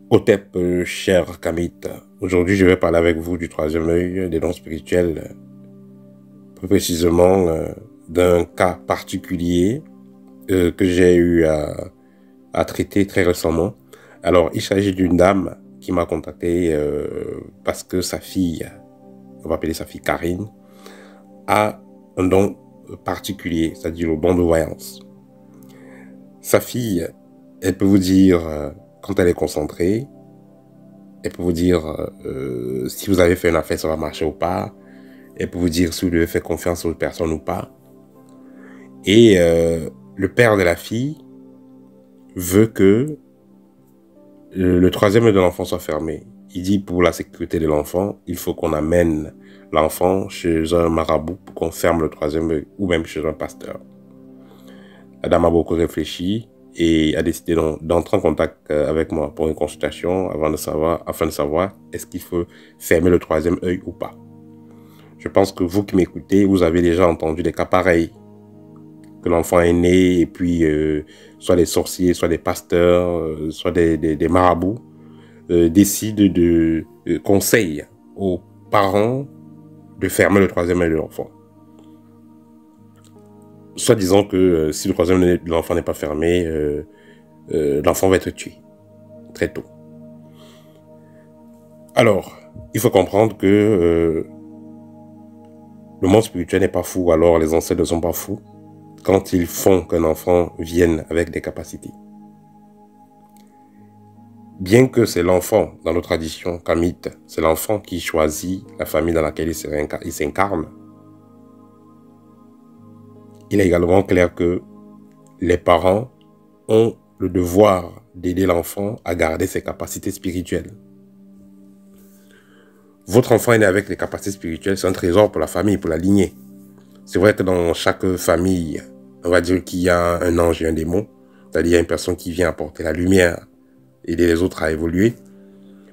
Hotep, cher Kamit, aujourd'hui je vais parler avec vous du troisième œil, des dons spirituels, plus précisément d'un cas particulier que j'ai eu à traiter très récemment. Alors, il s'agit d'une dame qui m'a contacté parce que sa fille, on va appeler sa fille Karine, a un don particulier, c'est-à-dire le don de voyance. Sa fille, elle peut vous dire quand elle est concentrée. Elle peut vous dire si vous avez fait une affaire, ça va marcher ou pas. Elle peut vous dire si vous devez faire confiance aux personnes ou pas. Et le père de la fille veut que le troisième œil de l'enfant soit fermé. Il dit pour la sécurité de l'enfant, il faut qu'on amène l'enfant chez un marabout pour qu'on ferme le troisième œil ou même chez un pasteur. La dame a beaucoup réfléchi et a décidé d'entrer en contact avec moi pour une consultation afin de savoir est-ce qu'il faut fermer le troisième œil ou pas. Je pense que vous qui m'écoutez, vous avez déjà entendu des cas pareils. Que l'enfant est né et puis soit des sorciers, soit des pasteurs, soit des marabouts décident de conseiller aux parents de fermer le troisième œil de l'enfant. Soit disant que si le troisième œil de l'enfant n'est pas fermé, l'enfant va être tué très tôt. Alors, il faut comprendre que le monde spirituel n'est pas fou, alors les ancêtres ne sont pas fous quand ils font qu'un enfant vienne avec des capacités. Bien que c'est l'enfant, dans nos traditions kamites, c'est l'enfant qui choisit la famille dans laquelle il s'incarne, il est également clair que les parents ont le devoir d'aider l'enfant à garder ses capacités spirituelles. Votre enfant est né avec des capacités spirituelles, c'est un trésor pour la famille, pour la lignée. C'est vrai que dans chaque famille, on va dire qu'il y a un ange et un démon, c'est-à-dire il y a une personne qui vient apporter la lumière, aider les autres à évoluer,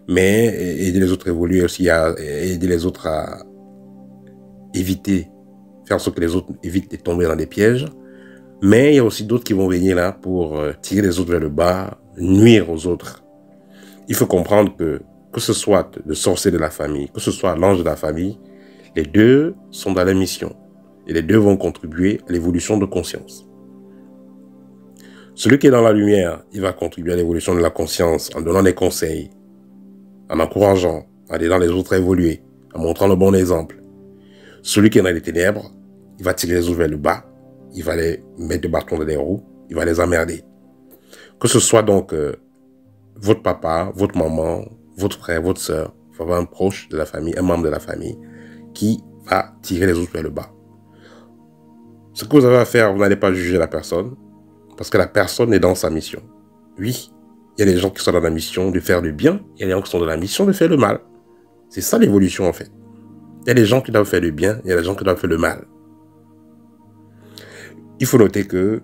mais aider les autres à évoluer aussi, aider les autres à éviter, faire en sorte que les autres évitent de tomber dans des pièges. Mais il y a aussi d'autres qui vont venir là pour tirer les autres vers le bas, nuire aux autres. Il faut comprendre que ce soit le sorcier de la famille, que ce soit l'ange de la famille, les deux sont dans la mission. Et les deux vont contribuer à l'évolution de conscience. Celui qui est dans la lumière, il va contribuer à l'évolution de la conscience en donnant des conseils, en encourageant, en aidant les autres à évoluer, en montrant le bon exemple. Celui qui est dans les ténèbres, il va tirer les autres vers le bas, il va les mettre de bâton dans les roues, il va les emmerder. Que ce soit donc votre papa, votre maman, votre frère, votre soeur, il faut avoir un proche de la famille, un membre de la famille qui va tirer les autres vers le bas. Ce que vous avez à faire, vous n'allez pas juger la personne, parce que la personne est dans sa mission. Oui, il y a des gens qui sont dans la mission de faire le bien, il y a des gens qui sont dans la mission de faire le mal. C'est ça l'évolution en fait. Il y a des gens qui doivent faire le bien, il y a des gens qui doivent faire le mal. Il faut noter que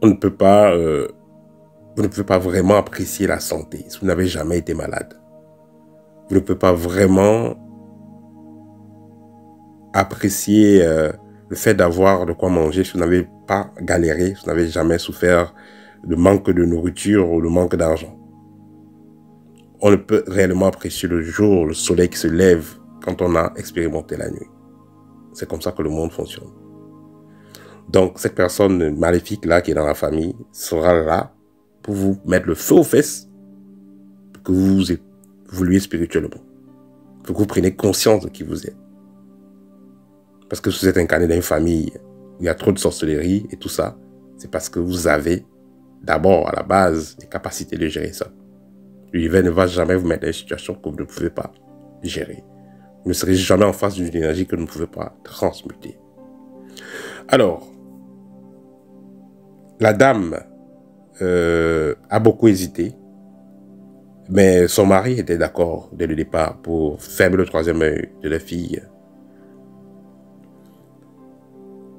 vous ne pouvez pas vraiment apprécier la santé si vous n'avez jamais été malade. Vous ne pouvez pas vraiment apprécier le fait d'avoir de quoi manger si vous n'avez pas galéré, si vous n'avez jamais souffert de manque de nourriture ou de manque d'argent. On ne peut réellement apprécier le jour, le soleil qui se lève quand on a expérimenté la nuit. C'est comme ça que le monde fonctionne. Donc, cette personne maléfique-là qui est dans la famille sera là pour vous mettre le feu aux fesses pour que vous évoluiez spirituellement. Pour que vous preniez conscience de qui vous êtes. Parce que si vous êtes incarné dans une famille où il y a trop de sorcellerie et tout ça, c'est parce que vous avez d'abord à la base les capacités de gérer ça. L'univers ne va jamais vous mettre dans une situation que vous ne pouvez pas gérer. Vous ne serez jamais en face d'une énergie que vous ne pouvez pas transmuter. Alors, la dame a beaucoup hésité, mais son mari était d'accord dès le départ pour fermer le troisième œil de la fille.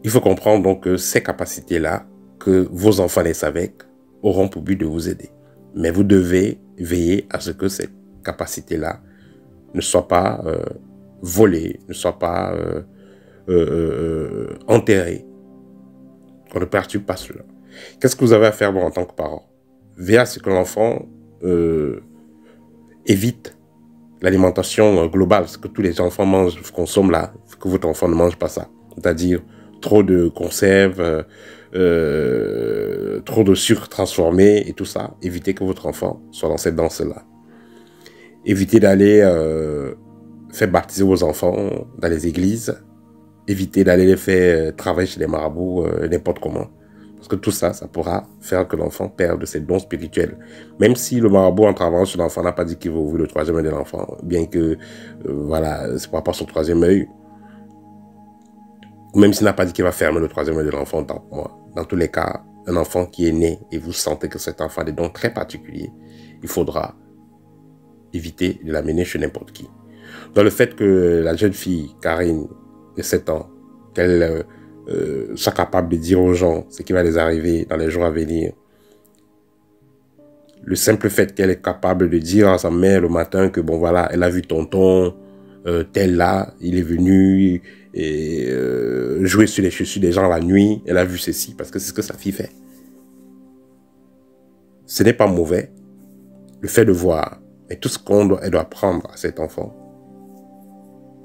Il faut comprendre donc que ces capacités-là, que vos enfants naissent avec, auront pour but de vous aider. Mais vous devez veiller à ce que ces capacités-là ne soient pas volées, ne soient pas enterrées. Qu'on ne perturbe pas cela. Qu'est-ce que vous avez à faire en tant que parent? veillez à ce que l'enfant évite l'alimentation globale, ce que tous les enfants mangent, consomment là, que votre enfant ne mange pas ça. C'est-à-dire trop de conserves, trop de sucre transformé et tout ça. Évitez que votre enfant soit dans cette danse-là. Évitez d'aller faire baptiser vos enfants dans les églises. Évitez d'aller les faire travailler chez les marabouts n'importe comment. Parce que tout ça, ça pourra faire que l'enfant perde ses dons spirituels. Même si le marabout, en travaillant sur l'enfant, n'a pas dit qu'il va ouvrir le troisième œil de l'enfant, bien que, voilà, c'est par rapport à son troisième œil, ou même s'il n'a pas dit qu'il va fermer le troisième œil de l'enfant, dans tous les cas, un enfant qui est né et vous sentez que cet enfant a des dons très particuliers, il faudra éviter de l'amener chez n'importe qui. Dans le fait que la jeune fille, Karine, de 7 ans, qu'elle soit capable de dire aux gens ce qui va les arriver dans les jours à venir. Le simple fait qu'elle est capable de dire à sa mère le matin que bon voilà, elle a vu tonton tel là, il est venu et jouer sur les chaussures des gens la nuit, elle a vu ceci parce que c'est ce que sa fille fait. Ce n'est pas mauvais le fait de voir, mais tout ce qu'elle doit apprendre à cet enfant,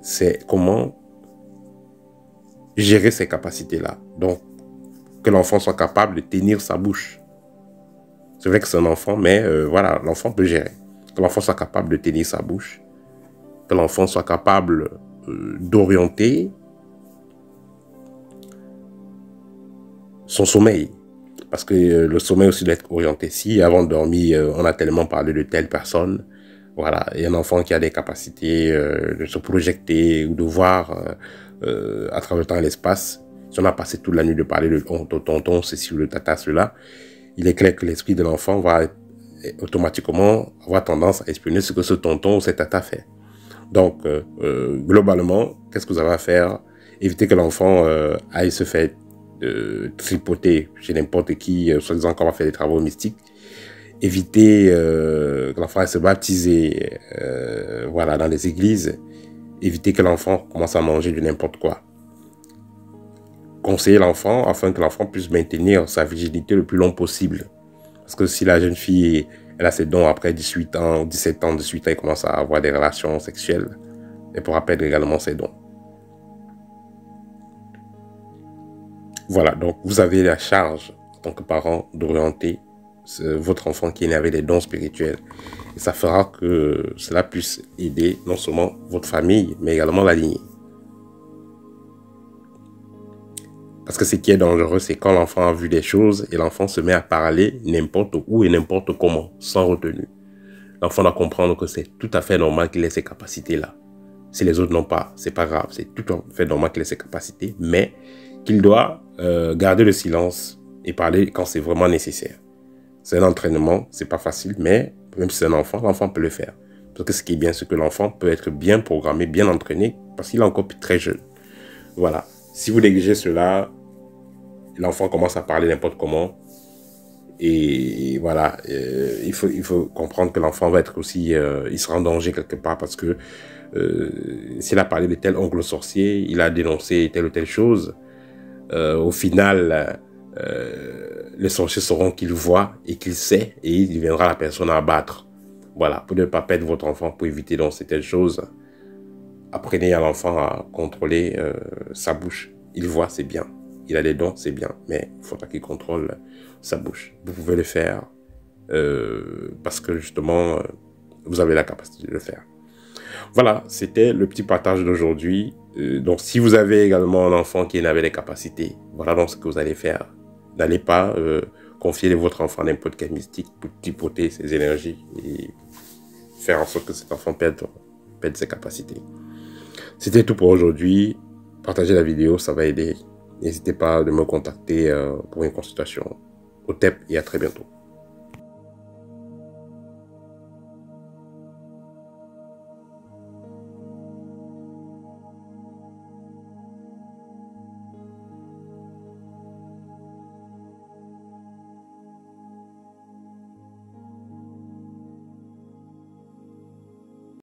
c'est comment gérer ces capacités-là. Donc, que l'enfant soit capable de tenir sa bouche. C'est vrai que c'est un enfant, mais voilà, l'enfant peut gérer. Que l'enfant soit capable de tenir sa bouche. Que l'enfant soit capable d'orienter son sommeil. Parce que le sommeil aussi doit être orienté. Si avant de dormir, on a tellement parlé de telle personne, voilà, et un enfant qui a des capacités de se projeter ou de voir à travers le temps et l'espace, si on a passé toute la nuit de parler de tonton, ceci ou de tata, cela, il est clair que l'esprit de l'enfant va automatiquement avoir tendance à espionner ce que ce tonton ou cette tata fait. Donc, globalement, qu'est-ce que vous avez à faire? Évitez que l'enfant aille se faire tripoter chez n'importe qui, soi-disant qu'on va faire des travaux mystiques. Évitez que l'enfant aille se baptiser voilà, dans les églises. Évitez que l'enfant commence à manger de n'importe quoi. Conseillez l'enfant afin que l'enfant puisse maintenir sa virginité le plus long possible. Parce que si la jeune fille, elle a ses dons après 18 ans, 17 ans, 18 ans, elle commence à avoir des relations sexuelles, elle pourra perdre également ses dons. Voilà, donc vous avez la charge, en tant que parent, d'orienter votre enfant qui est né avec des dons spirituels. Et ça fera que cela puisse aider non seulement votre famille, mais également la lignée. Parce que ce qui est dangereux, c'est quand l'enfant a vu des choses et l'enfant se met à parler n'importe où et n'importe comment, sans retenue. L'enfant doit comprendre que c'est tout à fait normal qu'il ait ces capacités-là. Si les autres n'ont pas, c'est pas grave, c'est tout à fait normal qu'il ait ces capacités, mais qu'il doit garder le silence et parler quand c'est vraiment nécessaire. C'est un entraînement, c'est pas facile, mais même si c'est un enfant, l'enfant peut le faire. Parce que ce qui est bien, c'est que l'enfant peut être bien programmé, bien entraîné, parce qu'il est encore très jeune. Voilà. Si vous négligez cela, l'enfant commence à parler n'importe comment. Et voilà, il faut comprendre que l'enfant va être aussi, il sera en danger quelque part parce que s'il a parlé de tel oncle sorcier, il a dénoncé telle ou telle chose, au final, les sorciers sauront qu'il voit et qu'il sait et il deviendra la personne à abattre. Voilà, pour ne pas perdre votre enfant, pour éviter donc certaines choses, apprenez à l'enfant à contrôler sa bouche. Il voit, c'est bien. Il a des dons, c'est bien. Mais il faudra qu'il contrôle sa bouche. Vous pouvez le faire parce que justement, vous avez la capacité de le faire. Voilà, c'était le petit partage d'aujourd'hui. Donc, si vous avez également un enfant qui n'avait les capacités, voilà donc ce que vous allez faire. N'allez pas confier votre enfant à n'importe quel mystique pour tripoter ses énergies et faire en sorte que cet enfant perde ses capacités. C'était tout pour aujourd'hui. Partagez la vidéo, ça va aider. N'hésitez pas à me contacter pour une consultation. Au TEP et à très bientôt.